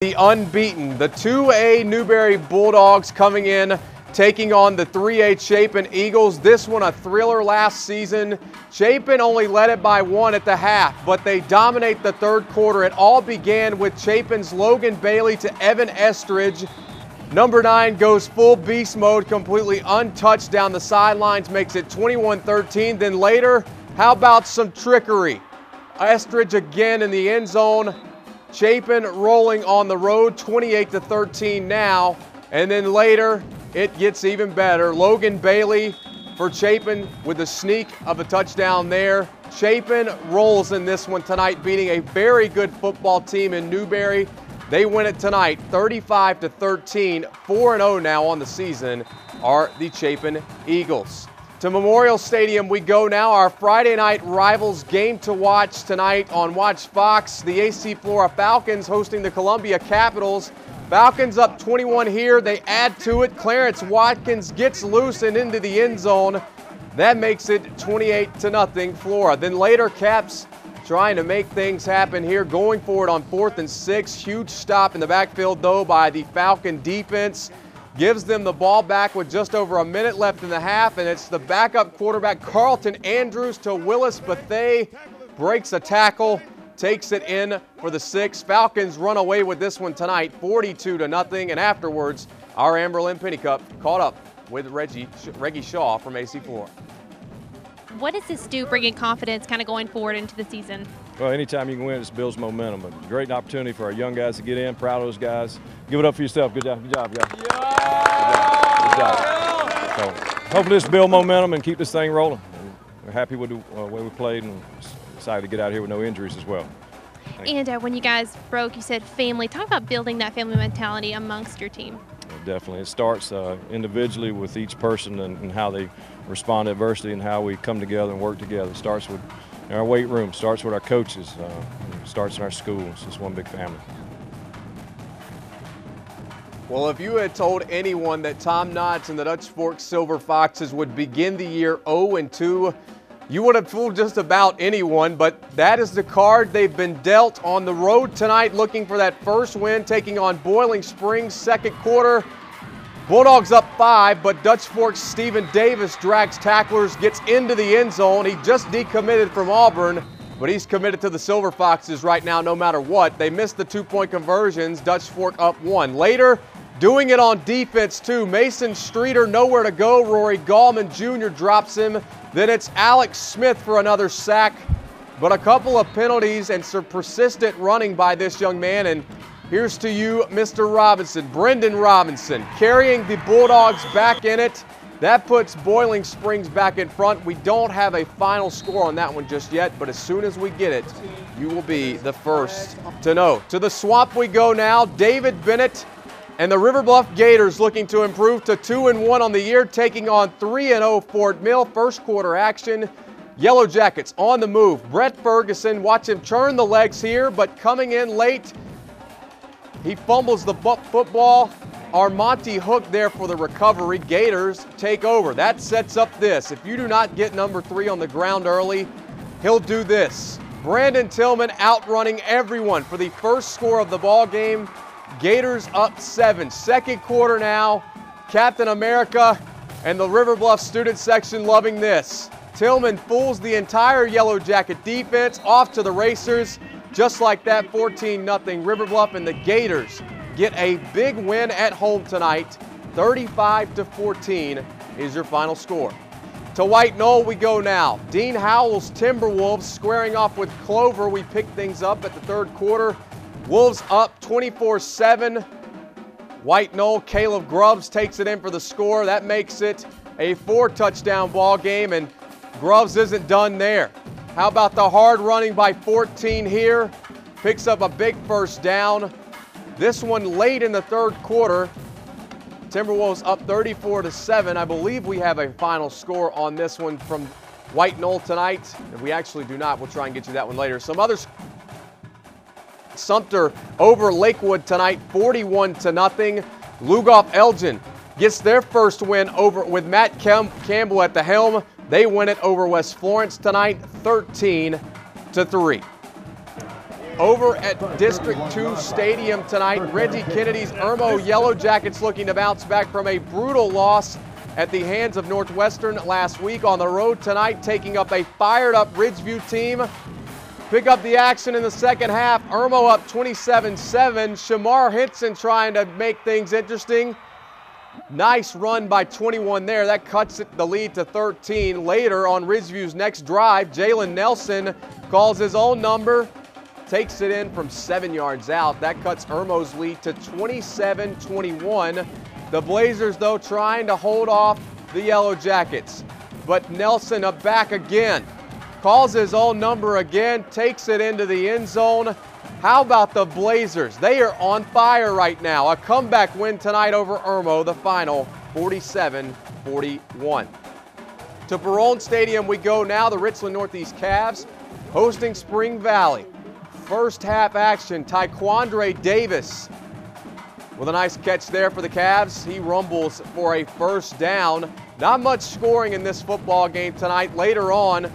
The unbeaten, the 2A Newberry Bulldogs coming in, taking on the 3A Chapin Eagles. This one a thriller last season. Chapin only led it by 1 at the half, but they dominate the third quarter. It all began with Chapin's Logan Bailey to Evan Estridge. Number 9 goes full beast mode, completely untouched down the sidelines, makes it 21-13. Then later, how about some trickery? Estridge again in the end zone. Chapin rolling on the road, 28-13 now. And then later, it gets even better. Logan Bailey for Chapin with a sneak of a touchdown there. Chapin rolls in this one tonight, beating a very good football team in Newberry. They win it tonight, 35-13. 4-0 now on the season are the Chapin Eagles. To Memorial Stadium we go now. Our Friday night rivals game to watch tonight on WACH Fox. The AC Flora Falcons hosting the Columbia Capitals. Falcons up 21 here. They add to it. Clarence Watkins gets loose and into the end zone. That makes it 28-0 Flora. Then later, Caps trying to make things happen here, going for it on 4th and 6. Huge stop in the backfield though by the Falcon defense. Gives them the ball back with just over a minute left in the half, and it's the backup quarterback Carlton Andrews to Willis Bethea. Breaks a tackle, takes it in for the 6. Falcons run away with this one tonight, 42-0, and afterwards, our Amberlynn Pennycup caught up with Reggie Shaw from AC Flora. What does this do bringing confidence kind of going forward into the season? Well, anytime you can win, it builds momentum. A great opportunity for our young guys to get in. Proud of those guys. Give it up for yourself. Good job, guys. Good job. So hopefully this build momentum and keep this thing rolling. We're happy with the way we played and excited to get out here with no injuries as well. And when you guys broke, you said family. Talk about building that family mentality amongst your team. Definitely. It starts individually with each person and how they respond to adversity and how we come together and work together. It starts with our weight room, starts with our coaches, starts in our schools. It's one big family. Well, if you had told anyone that Tom Knotts and the Dutch Fork Silver Foxes would begin the year 0-2, you would have fooled just about anyone, but that is the card they've been dealt on the road tonight, looking for that first win, taking on Boiling Springs. Second quarter, Bulldogs up 5, but Dutch Fork's Stephen Davis drags tacklers, gets into the end zone. He just decommitted from Auburn, but he's committed to the Silver Foxes right now no matter what. They missed the 2-point conversions. Dutch Fork up 1. Later, doing it on defense too. Mason Streeter nowhere to go. Rory Gallman Jr. drops him. Then it's Alex Smith for another sack. But a couple of penalties and some persistent running by this young man. And here's to you, Mr. Robinson, Brendan Robinson, carrying the Bulldogs back in it. That puts Boiling Springs back in front. We don't have a final score on that one just yet, but as soon as we get it, you will be the first to know. To the Swamp we go now. David Bennett and the River Bluff Gators looking to improve to 2-1 on the year, taking on 3-0 Fort Mill. First quarter action. Yellow Jackets on the move. Brett Ferguson, watch him turn the legs here, but coming in late, he fumbles the football. Armonte Hook there for the recovery. Gators take over. That sets up this. If you do not get number 3 on the ground early, he'll do this. Brandon Tillman outrunning everyone for the first score of the ball game. Gators up 7. Second quarter now. Captain America and the River Bluff student section loving this. Tillman fools the entire Yellow Jacket defense, off to the racers. Just like that, 14-0 River Bluff, and the Gators get a big win at home tonight. 35-14 is your final score. To White Knoll we go now. Dean Howell's Timberwolves squaring off with Clover. We pick things up at the third quarter. Wolves up 24-7. White Knoll, Caleb Grubbs takes it in for the score. That makes it a 4-touchdown ball game, and Grubbs isn't done there. How about the hard running by 14 here? Picks up a big first down. This one late in the third quarter. Timberwolves up 34-7. I believe we have a final score on this one from White Knoll tonight. If we actually do not, we'll try and get you that one later. Some others. Sumter over Lakewood tonight, 41-0. Lugoff Elgin gets their first win over with Matt Campbell at the helm. They win it over West Florence tonight, 13-3. Over at District 2 Stadium tonight, Reggie Kennedy's Irmo Yellow Jackets looking to bounce back from a brutal loss at the hands of Northwestern last week. On the road tonight, taking up a fired-up Ridgeview team. Pick up the action in the second half. Irmo up 27-7. Shamar Henson trying to make things interesting. Nice run by 21 there. That cuts the lead to 13. Later on Ridgeview's next drive, Jalen Nelson calls his own number. Takes it in from 7 yards out. That cuts Irmo's lead to 27-21. The Blazers, though, trying to hold off the Yellow Jackets. But Nelson up back again. Calls his own number again. Takes it into the end zone. How about the Blazers? They are on fire right now. A comeback win tonight over Irmo. The final 47-41. To Perone Stadium we go now. The Richland Northeast Cavs hosting Spring Valley. First half action, Taekwondre Davis with a nice catch there for the Cavs. He rumbles for a first down. Not much scoring in this football game tonight. Later on,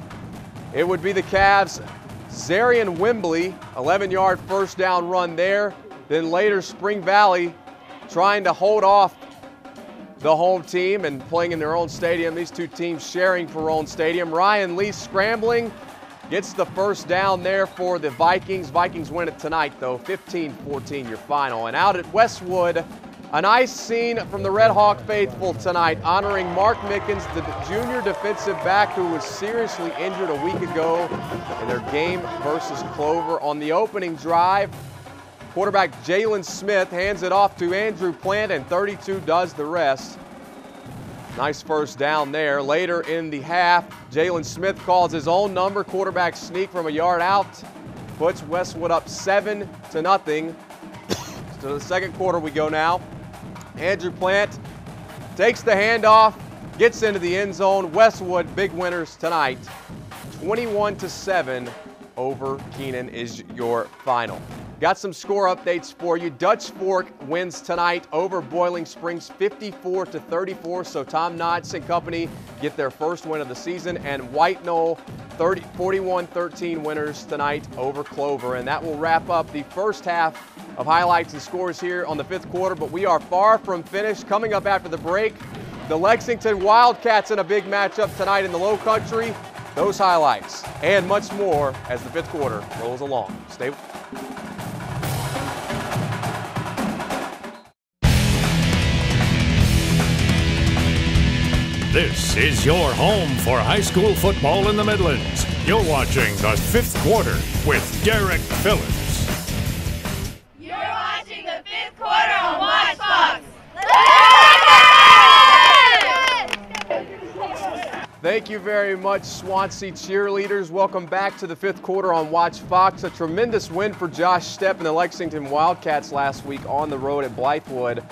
it would be the Cavs' Zarian Wembley, 11-yard first down run there. Then later, Spring Valley trying to hold off the home team and playing in their own stadium. These two teams sharing Perone Stadium. Ryan Lee scrambling. Gets the first down there for the Vikings. Vikings win it tonight, though, 15-14 your final. And out at Westwood, a nice scene from the Red Hawk faithful tonight, honoring Mark Mickens, the junior defensive back who was seriously injured a week ago in their game versus Clover. On the opening drive, quarterback Jalen Smith hands it off to Andrew Plant, and 32 does the rest. Nice first down there. Later in the half, Jalen Smith calls his own number. Quarterback sneak from a yard out. Puts Westwood up 7-0. To the second quarter we go now. Andrew Plant takes the handoff, gets into the end zone. Westwood, big winners tonight. 21-7 over Keenan is your final. Got some score updates for you. Dutch Fork wins tonight over Boiling Springs 54-34. So Tom Knotts and company get their first win of the season. And White Knoll 41-13 winners tonight over Clover. And that will wrap up the first half of highlights and scores here on the fifth quarter. But we are far from finished. Coming up after the break, the Lexington Wildcats in a big matchup tonight in the Low Country. Those highlights and much more as the fifth quarter rolls along. Stay. This is your home for high school football in the Midlands. You're watching the fifth quarter with Derek Phillips. You're watching the fifth quarter on Watch Fox. Thank you very much, Swansea cheerleaders. Welcome back to the fifth quarter on Watch Fox. A tremendous win for Josh Stepp and the Lexington Wildcats last week on the road at Blythewood.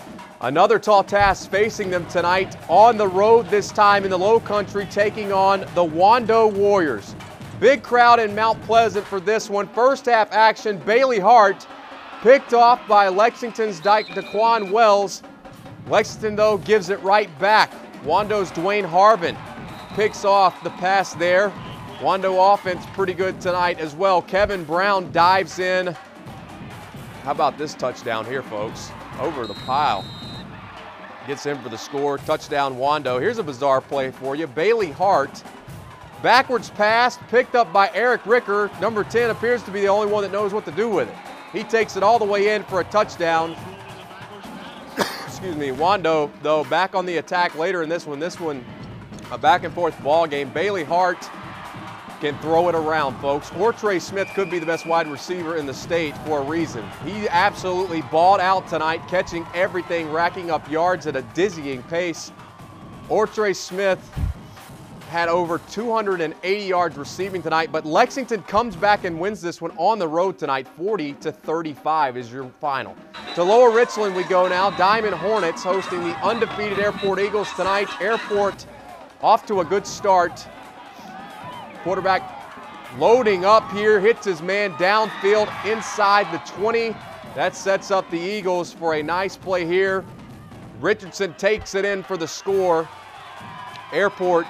Another tall task facing them tonight on the road, this time in the Low Country, taking on the Wando Warriors. Big crowd in Mount Pleasant for this one. First half action, Bailey Hart picked off by Lexington's Daquan Wells. Lexington, though, gives it right back. Wando's Dwayne Harbin picks off the pass there. Wando offense pretty good tonight as well. Kevin Brown dives in. How about this touchdown here, folks? Over the pile. Gets in for the score. Touchdown, Wando. Here's a bizarre play for you. Bailey Hart, backwards pass, picked up by Eric Ricker. Number 10 appears to be the only one that knows what to do with it. He takes it all the way in for a touchdown. Excuse me. Wando, though, back on the attack later in this one. This one, a back and forth ball game. Bailey Hart can throw it around, folks. Ortre Smith could be the best wide receiver in the state for a reason. He absolutely balled out tonight, catching everything, racking up yards at a dizzying pace. Ortre Smith had over 280 yards receiving tonight, but Lexington comes back and wins this one on the road tonight. 40-35 is your final. To Lower Richland we go now. Diamond Hornets hosting the undefeated Airport Eagles tonight. Airport off to a good start. Quarterback loading up here, hits his man downfield inside the 20. That sets up the Eagles for a nice play here. Richardson takes it in for the score. Airport,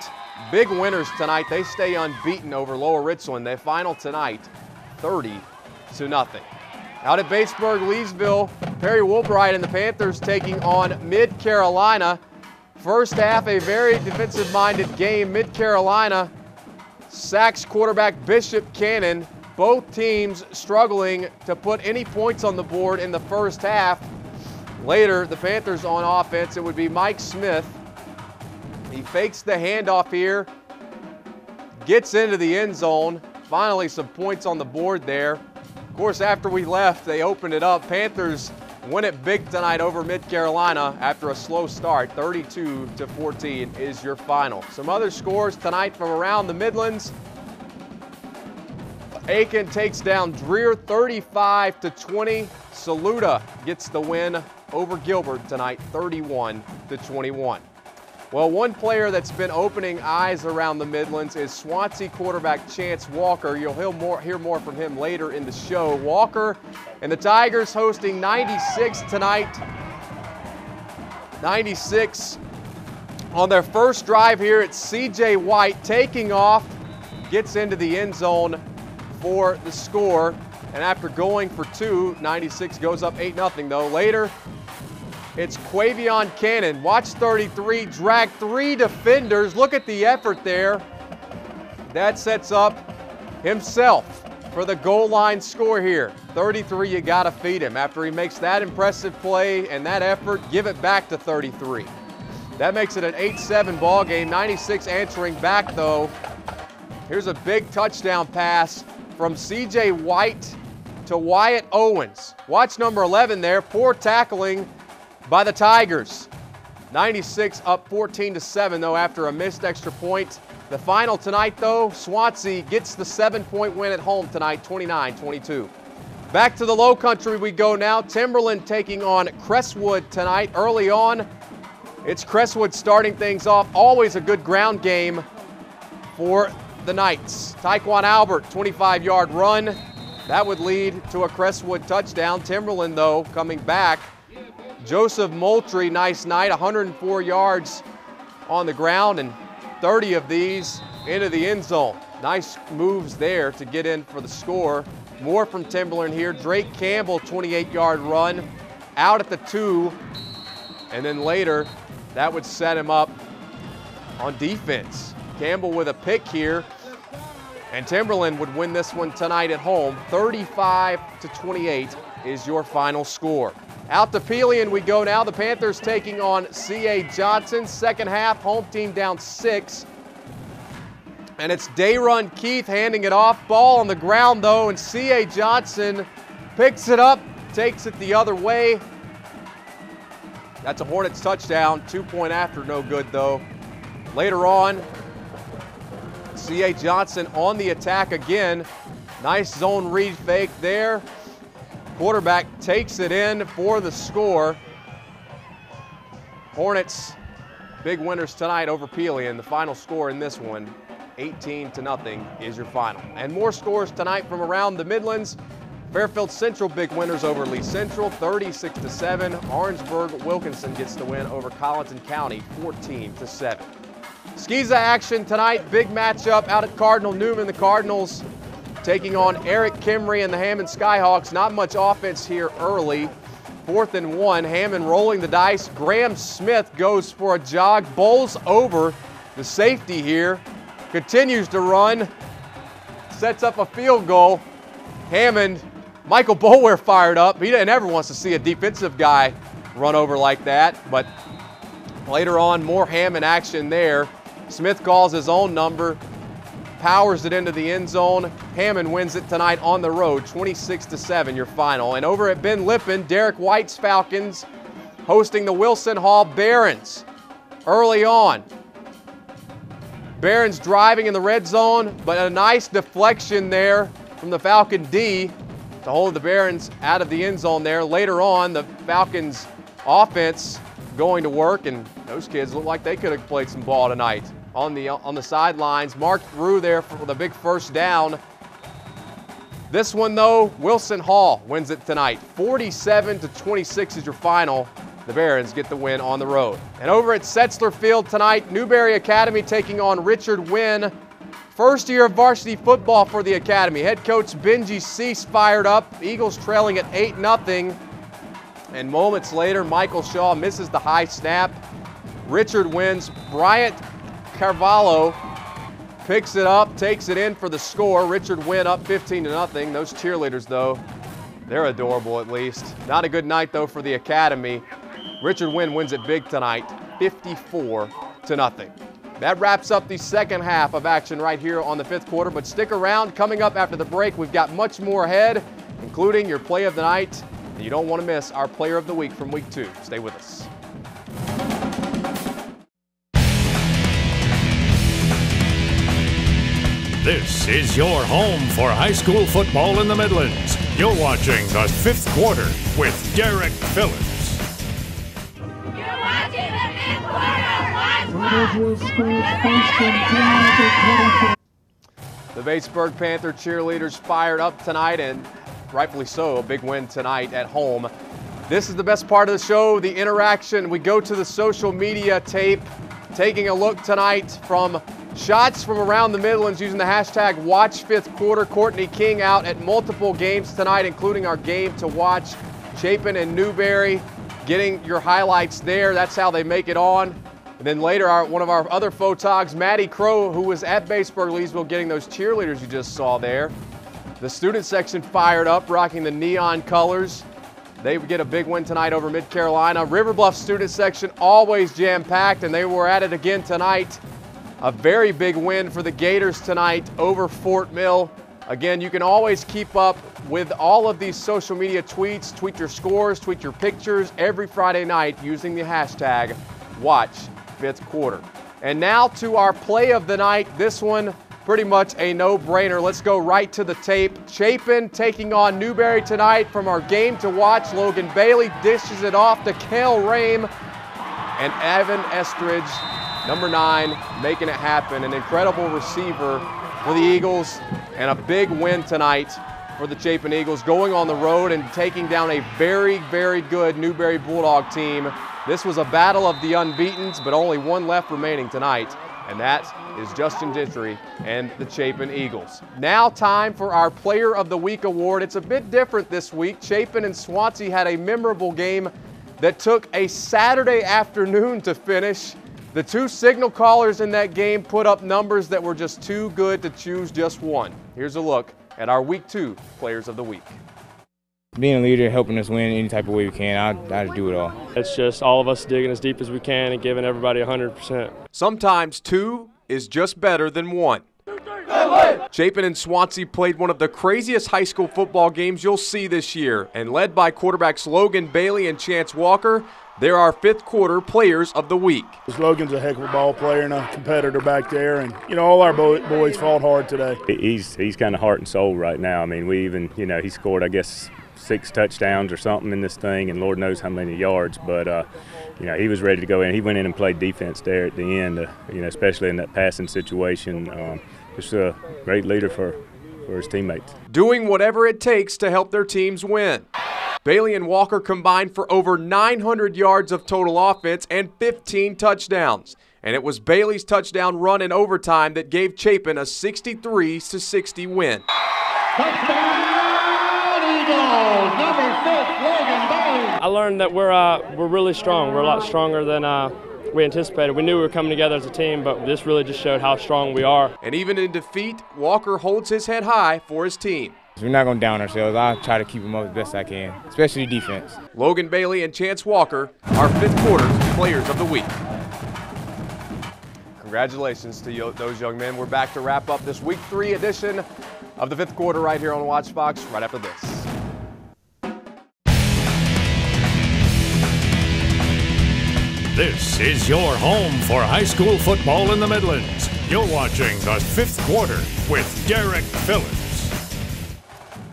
big winners tonight. They stay unbeaten over Lower Richland. Their final tonight, 30 0. Out at Batesburg, Leesville, Perry Woolbright and the Panthers taking on Mid-Carolina. First half, a very defensive-minded game. Mid-Carolina sacks quarterback Bishop Cannon. Both teams struggling to put any points on the board in the first half. Later, the Panthers on offense, it would be Mike Smith. He fakes the handoff here, gets into the end zone. Finally, some points on the board there. Of course, after we left, they opened it up. Panthers win it big tonight over Mid-Carolina after a slow start. 32-14 is your final. Some other scores tonight from around the Midlands. Aiken takes down Dreer 35-20. Saluda gets the win over Gilbert tonight, 31-21. Well, one player that's been opening eyes around the Midlands is Swansea quarterback Chance Walker. You'll hear more from him later in the show. Walker and the Tigers hosting 96 tonight. 96 on their first drive here. It's C.J. White taking off, gets into the end zone for the score. And after going for 2, 96 goes up 8-0 though. Later, it's Quavion Cannon. Watch 33, drag 3 defenders. Look at the effort there. That sets up himself for the goal line score here. 33, you gotta feed him. After he makes that impressive play and that effort, give it back to 33. That makes it an 8-7 ball game. 96 answering back though. Here's a big touchdown pass from C.J. White to Wyatt Owens. Watch number 11 there, poor tackling by the Tigers. 96 up 14-7 though after a missed extra point. The final tonight though, Swansea gets the 7-point win at home tonight, 29-22. Back to the Low Country we go now. Timberland taking on Crestwood tonight. Early on, it's Crestwood starting things off. Always a good ground game for the Knights. Tyquan Albert, 25-yard run. That would lead to a Crestwood touchdown. Timberland though coming back. Joseph Moultrie, nice night, 104 yards on the ground and 30 of these into the end zone. Nice moves there to get in for the score. More from Timberland here. Drake Campbell, 28-yard run out at the 2. And then later, that would set him up on defense. Campbell with a pick here. And Timberland would win this one tonight at home. 35-28 is your final score. Out to Pelion we go now. The Panthers taking on C.A. Johnson. Second half, home team down 6. And it's Dayrun Keith handing it off. Ball on the ground though, and C.A. Johnson picks it up, takes it the other way. That's a Hornets touchdown. 2-point after, no good though. Later on, C.A. Johnson on the attack again. Nice zone read fake there. Quarterback takes it in for the score. Hornets, big winners tonight over Pelion. The final score in this one, 18-0 is your final. And more scores tonight from around the Midlands. Fairfield Central, big winners over Lee Central, 36-7. Orangeburg Wilkinson gets the win over Colleton County, 14-7. Skeeza action tonight, big matchup out at Cardinal Newman. The Cardinals taking on Eric Kimry and the Hammond Skyhawks. Not much offense here early. 4th and 1. Hammond rolling the dice. Graham Smith goes for a jog, bowls over the safety here. Continues to run. Sets up a field goal. Hammond, Michael Boulware fired up. He never wants to see a defensive guy run over like that. But later on, more Hammond action there. Smith calls his own number. Powers it into the end zone. Hammond wins it tonight on the road, 26-7, your final. And over at Ben Lippen, Derek White's Falcons hosting the Wilson Hall Barons. Early on, Barons driving in the red zone, but a nice deflection there from the Falcon D to hold the Barons out of the end zone there. Later on, the Falcons offense going to work, and those kids look like they could have played some ball tonight. On the sidelines, marked through there for the big first down. This one though, Wilson Hall wins it tonight. 47-26 is your final. The Barons get the win on the road. And over at Setzler Field tonight, Newberry Academy taking on Richard Wynn. First year of varsity football for the Academy. Head coach Benji Cease fired up. Eagles trailing at 8-0. And moments later, Michael Shaw misses the high snap. Richard wins. Bryant Carvalho picks it up, takes it in for the score. Richard Wynn up 15-0. Those cheerleaders, though, they're adorable at least. Not a good night, though, for the Academy. Richard Wynn wins it big tonight, 54-0. That wraps up the second half of action right here on the fifth quarter, but stick around. Coming up after the break, we've got much more ahead, including your play of the night, and you don't want to miss our player of the week from week 2. Stay with us. This is your home for high school football in the Midlands. You're watching the fifth quarter with Derek Phillips. You're watching the fifth quarter. Watch. The Batesburg Panther cheerleaders fired up tonight, and rightfully so, a big win tonight at home. This is the best part of the show, the interaction. We go to the social media tape, taking a look tonight from shots from around the Midlands using the hashtag #WatchFifthQuarter. Courtney King out at multiple games tonight, including our game to watch. Chapin and Newberry getting your highlights there. That's how they make it on. And then later, one of our other photogs, Maddie Crow, who was at Batesburg-Leesville getting those cheerleaders you just saw there. The student section fired up, rocking the neon colors. They get a big win tonight over Mid-Carolina. River Bluff student section always jam-packed, and they were at it again tonight. A very big win for the Gators tonight over Fort Mill. Again, you can always keep up with all of these social media tweets, tweet your scores, tweet your pictures every Friday night using the hashtag #WatchFifthQuarter. And now to our play of the night. This one pretty much a no-brainer. Let's go right to the tape. Chapin taking on Newberry tonight from our game to watch. Logan Bailey dishes it off to Kel Rame, and Evan Estridge, number 9, making it happen. An incredible receiver for the Eagles, and a big win tonight for the Chapin Eagles, going on the road and taking down a very, very good Newberry Bulldog team. This was a battle of the unbeatens, but only one left remaining tonight, and that is Justin Gentry and the Chapin Eagles. Now time for our Player of the Week award. It's a bit different this week. Chapin and Swansea had a memorable game that took a Saturday afternoon to finish. The two signal callers in that game put up numbers that were just too good to choose just one. Here's a look at our Week 2 Players of the Week. Being a leader, helping us win any type of way we can, I'd do it all. It's just all of us digging as deep as we can and giving everybody 100%. Sometimes 2 is just better than 1. Chapin and Swansea played one of the craziest high school football games you'll see this year, and led by quarterbacks Logan Bailey and Chance Walker, they're our fifth quarter Players of the Week. Logan's a heck of a ball player and a competitor back there, and all our boys fought hard today. He's kind of heart and soul right now. I mean, we even he scored, I guess, 6 touchdowns or something in this thing, and Lord knows how many yards. But he was ready to go in. He went in and played defense there at the end. Especially in that passing situation. Just a great leader for his teammates. Doing whatever it takes to help their teams win. Bailey and Walker combined for over 900 yards of total offense and 15 touchdowns. And it was Bailey's touchdown run in overtime that gave Chapin a 63-60 win. Touchdown Eagles, number 6, Logan Bailey. I learned that we're really strong. We're a lot stronger than we anticipated. We knew we were coming together as a team, but this really just showed how strong we are. And even in defeat, Walker holds his head high for his team. We're not going to down ourselves. I'll try to keep them up as best I can, especially defense. Logan Bailey and Chance Walker, our fifth quarter Players of the Week. Congratulations to those young men. We're back to wrap up this Week 3 edition of the fifth quarter right here on Watch Fox right after this. This is your home for high school football in the Midlands. You're watching the fifth quarter with Derek Phillips.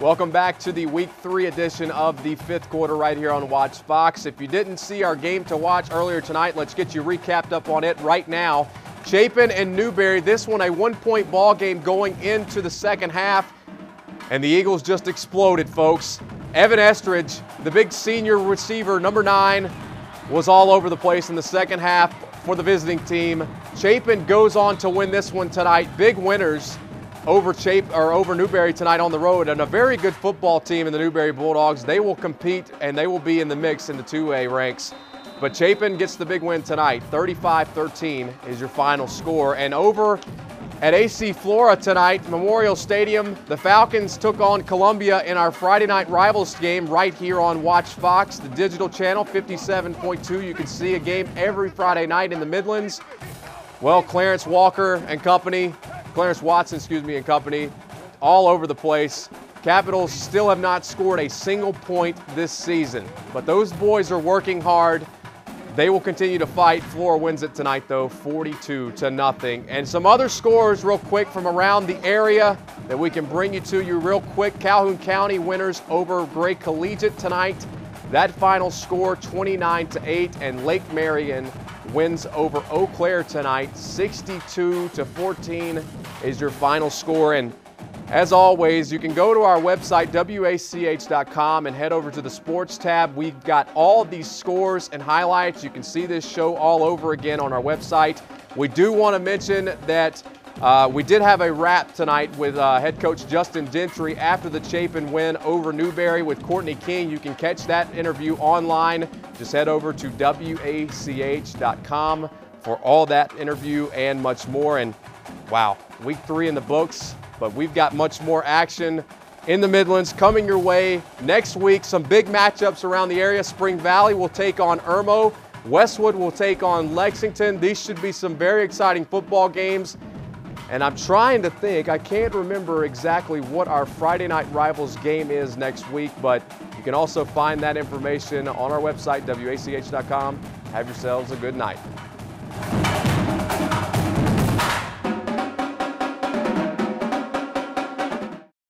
Welcome back to the Week 3 edition of the fifth quarter right here on Watch Fox. If you didn't see our game to watch earlier tonight, let's get you recapped up on it right now. Chapin and Newberry, this one a one-point ball game going into the second half, and the Eagles just exploded, folks. Evan Estridge, the big senior receiver, number 9, was all over the place in the second half for the visiting team. Chapin goes on to win this one tonight. Big winners over Newberry tonight on the road, and a very good football team in the Newberry Bulldogs. They will compete and they will be in the mix in the 2A ranks. But Chapin gets the big win tonight. 35-13 is your final score. And over at AC Flora tonight, Memorial Stadium, the Falcons took on Columbia in our Friday night rivals game right here on Watch Fox, the digital channel, 57.2. You can see a game every Friday night in the Midlands. Well, Clarence Watson, and company, all over the place. Capitals still have not scored a single point this season, but those boys are working hard. They will continue to fight. Flora wins it tonight, though, 42-0. And some other scores real quick from around the area that we can bring you to you real quick. Calhoun County winners over Gray Collegiate tonight. That final score, 29-8, and Lake Marion wins over Eau Claire tonight, 62-14 is your final score. And as always, you can go to our website, WACH.com, and head over to the sports tab. We've got all of these scores and highlights. You can see this show all over again on our website. We do want to mention that we did have a wrap tonight with head coach Justin Gentry after the Chapin win over Newberry with Courtney King. You can catch that interview online. Just head over to WACH.com for all that interview and much more. And wow, week 3 in the books, but we've got much more action in the Midlands coming your way next week. Some big matchups around the area. Spring Valley will take on Irmo. Westwood will take on Lexington. These should be some very exciting football games. And I'm trying to think, I can't remember exactly what our Friday Night Rivals game is next week, but you can also find that information on our website, WACH.com. Have yourselves a good night.